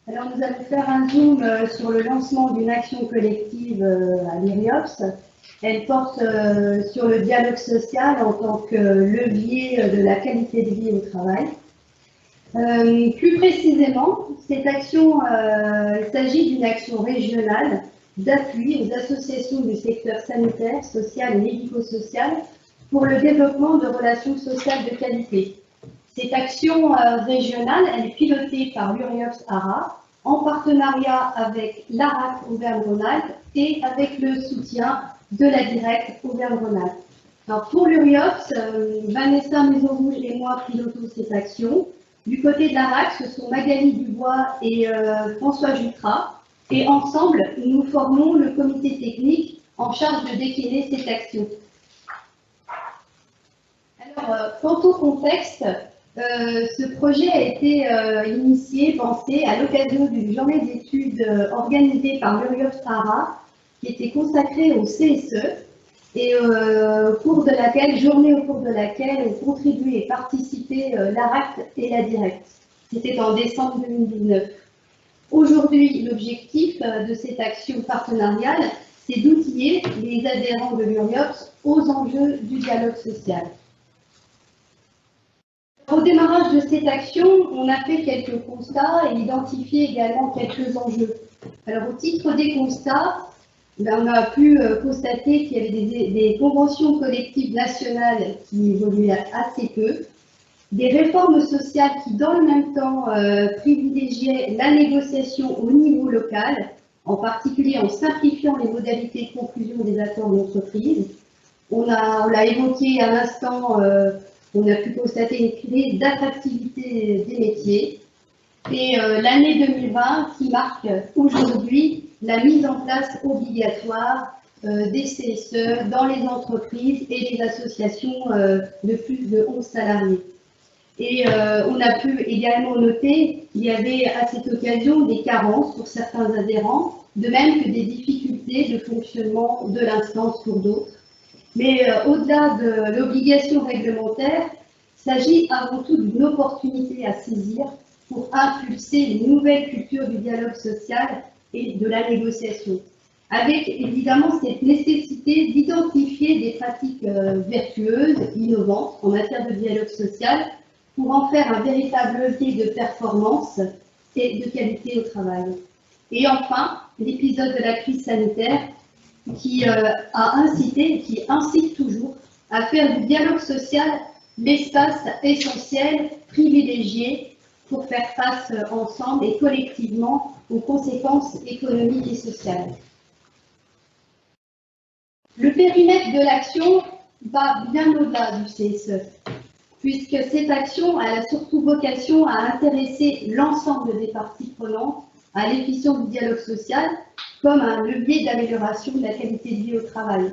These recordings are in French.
Alors, nous allons faire un zoom sur le lancement d'une action collective à l'IRIOPS. Elle porte sur le dialogue social en tant que levier de la qualité de vie au travail. Plus précisément, cette action, il s'agit d'une action régionale d'appui aux associations du secteur sanitaire, social et médico-social pour le développement de relations sociales de qualité. Cette action régionale, elle est pilotée par l'URIOPS ARA en partenariat avec l'ARAC Auvergne-Rhône-Alpes et avec le soutien de la Direct Auvergne-Rhône-Alpes. Alors pour l'URIOPS, Vanessa Maison-Rouge et moi pilotons cette action. Du côté de l'ARAC, ce sont Magali Dubois et François Jutras. Et ensemble, nous formons le comité technique en charge de décliner cette action. Alors, quant au contexte, ce projet a été initié, pensé à l'occasion d'une journée d'études organisée par l'URIOPS ARA qui était consacrée au CSE et journée au cours de laquelle ont contribué et participé l'ARAC et la Direct. C'était en décembre 2019. Aujourd'hui, l'objectif de cette action partenariale, c'est d'outiller les adhérents de l'URIOPS aux enjeux du dialogue social. Au démarrage de cette action, on a fait quelques constats et identifié également quelques enjeux. Alors, au titre des constats, on a pu constater qu'il y avait des conventions collectives nationales qui évoluaient assez peu, des réformes sociales qui, dans le même temps, privilégiaient la négociation au niveau local, en particulier en simplifiant les modalités de conclusion des accords d'entreprise. On l'a évoqué à l'instant, on a pu constater une crise d'attractivité des métiers. Et l'année 2020 qui marque aujourd'hui la mise en place obligatoire des CSE dans les entreprises et les associations de plus de 11 salariés. Et on a pu également noter qu'il y avait à cette occasion des carences pour certains adhérents, de même que des difficultés de fonctionnement de l'instance pour d'autres. Mais au-delà de l'obligation réglementaire, il s'agit avant tout d'une opportunité à saisir pour impulser une nouvelle culture du dialogue social et de la négociation, avec évidemment cette nécessité d'identifier des pratiques vertueuses, innovantes en matière de dialogue social, pour en faire un véritable levier de performance et de qualité au travail. Et enfin, l'épisode de la crise sanitaire qui a incité et qui incite toujours à faire du dialogue social l'espace essentiel, privilégié pour faire face ensemble et collectivement aux conséquences économiques et sociales. Le périmètre de l'action va bien au-delà du CSE, puisque cette action a surtout vocation à intéresser l'ensemble des parties prenantes à l'efficience du dialogue social comme un levier d'amélioration de la qualité de vie au travail.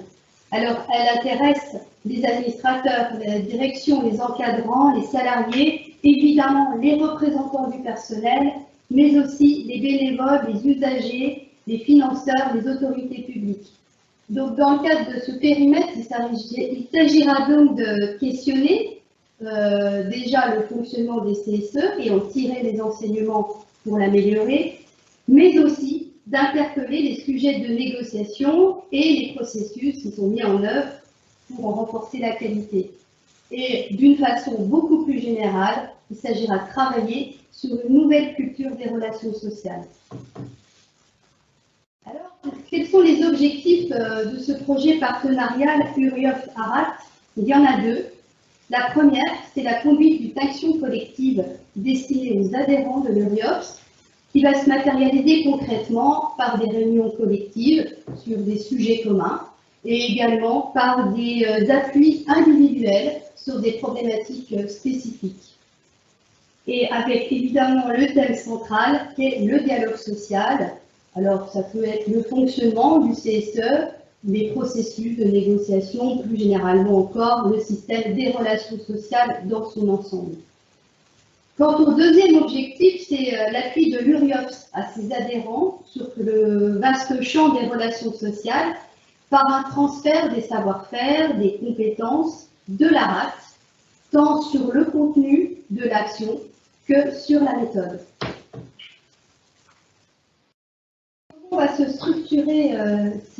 Alors, elle intéresse les administrateurs, la direction, les encadrants, les salariés, évidemment les représentants du personnel, mais aussi les bénévoles, les usagers, les financeurs, les autorités publiques. Donc, dans le cadre de ce périmètre, il s'agira donc de questionner déjà le fonctionnement des CSE et en tirer les enseignements pour l'améliorer, mais aussi d'interpeller les sujets de négociation et les processus qui sont mis en œuvre pour en renforcer la qualité. Et d'une façon beaucoup plus générale, il s'agira de travailler sur une nouvelle culture des relations sociales. Alors, quels sont les objectifs de ce projet partenarial URIOPS-ARAC? Il y en a deux. La première, c'est la conduite d'une action collective destinée aux adhérents de l'URIOPS, qui va se matérialiser concrètement par des réunions collectives sur des sujets communs et également par des appuis individuels sur des problématiques spécifiques. Et avec évidemment le thème central qui est le dialogue social. Alors ça peut être le fonctionnement du CSE, les processus de négociation, plus généralement encore le système des relations sociales dans son ensemble. Quant au deuxième objectif, c'est l'appui de l'URIOPS à ses adhérents sur le vaste champ des relations sociales par un transfert des savoir-faire, des compétences de l'ARAC, tant sur le contenu de l'action que sur la méthode. va se structurer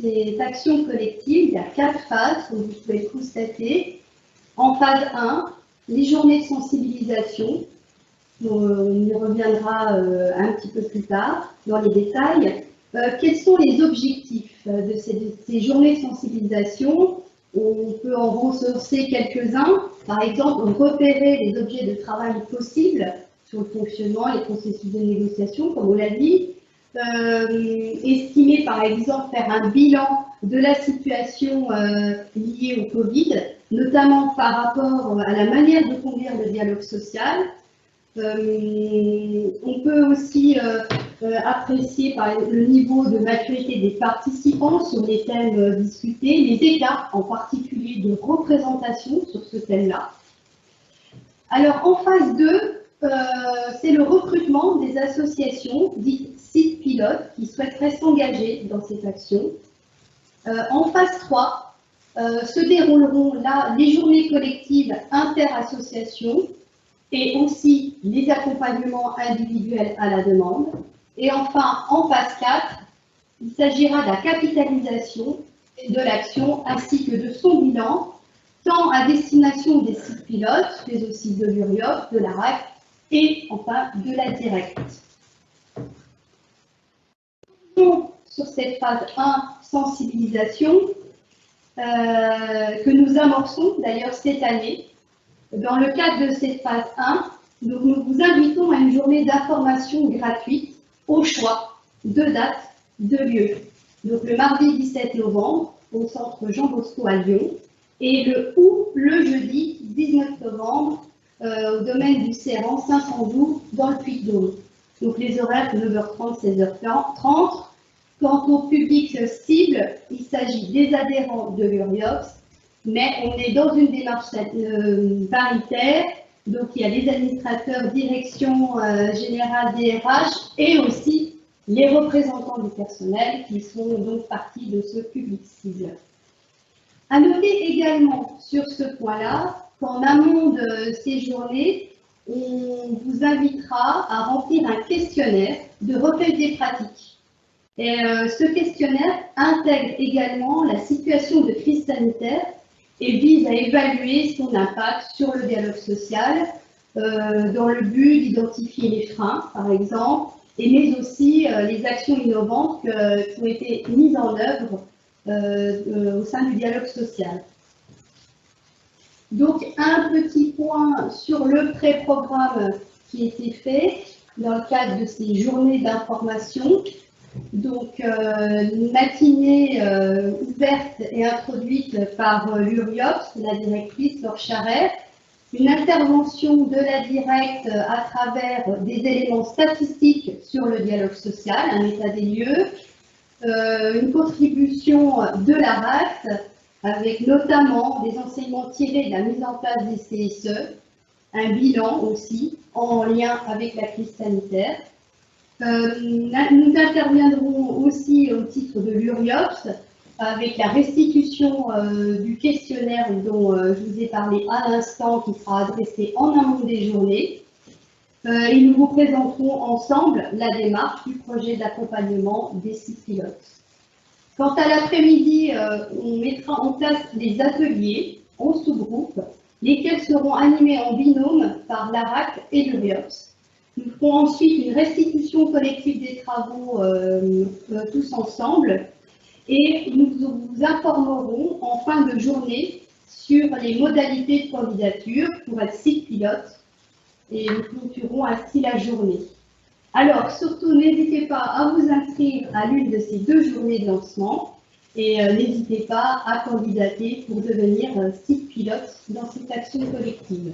cette action collective? Il y a 4 phases, comme vous pouvez le constater. En phase 1, les journées de sensibilisation. On y reviendra un petit peu plus tard dans les détails. Quels sont les objectifs de ces journées de sensibilisation? On peut en ressourcer quelques-uns. Par exemple, repérer les objets de travail possibles sur le fonctionnement, les processus de négociation, comme on l'a dit. Estimer, par exemple, faire un bilan de la situation liée au Covid, notamment par rapport à la manière de conduire le dialogue social. On peut aussi apprécier par exemple, le niveau de maturité des participants sur les thèmes discutés, les écarts en particulier de représentation sur ce thème-là. Alors en phase 2, c'est le recrutement des associations dites sites pilotes qui souhaiteraient s'engager dans cette action. En phase 3, se dérouleront là les journées collectives inter-associations et aussi les accompagnements individuels à la demande. Et enfin, en phase 4, il s'agira de la capitalisation de l'action ainsi que de son bilan, tant à destination des sites pilotes, mais aussi de l'URIOP, de la RAC et enfin de la directe. Sur cette phase 1, sensibilisation, que nous amorçons d'ailleurs cette année. Dans le cadre de cette phase 1, nous vous invitons à une journée d'information gratuite au choix de date, de lieu. Donc le mardi 17 novembre au centre Jean Bosco à Lyon et le jeudi 19 novembre au domaine du Céran 512 dans le Puy-de-Dôme. Donc les horaires de 9h30, 16h30. Quant au public cible, il s'agit des adhérents de l'URIOPS, mais on est dans une démarche paritaire, donc il y a les administrateurs, direction générale DRH et aussi les représentants du personnel qui sont donc partie de ce public cible. À noter également sur ce point-là qu'en amont de ces journées, on vous invitera à remplir un questionnaire de recueil des pratiques. Et ce questionnaire intègre également la situation de crise sanitaire et vise à évaluer son impact sur le dialogue social dans le but d'identifier les freins, par exemple, mais aussi les actions innovantes qui ont été mises en œuvre au sein du dialogue social. Donc, un petit point sur le pré-programme qui a été fait dans le cadre de ces journées d'information. Donc, une matinée ouverte et introduite par l'URIOPS, la directrice Laure Charret, une intervention de la directe à travers des éléments statistiques sur le dialogue social, un état des lieux, une contribution de la RAC, avec notamment des enseignements tirés de la mise en place des CSE, un bilan aussi en lien avec la crise sanitaire. Nous interviendrons aussi au titre de l'URIOPS avec la restitution du questionnaire dont je vous ai parlé à l'instant, qui sera adressé en amont des journées. Et nous vous présenterons ensemble la démarche du projet d'accompagnement des sites pilotes. Quant à l'après-midi, on mettra en place des ateliers en sous-groupes, lesquels seront animés en binôme par l'ARAC et l'URIOPS. Nous ferons ensuite une restitution collective des travaux tous ensemble et nous vous informerons en fin de journée sur les modalités de candidature pour être site pilote et nous clôturerons ainsi la journée. Alors, surtout, n'hésitez pas à vous inscrire à l'une de ces 2 journées de lancement et n'hésitez pas à candidater pour devenir site pilote dans cette action collective.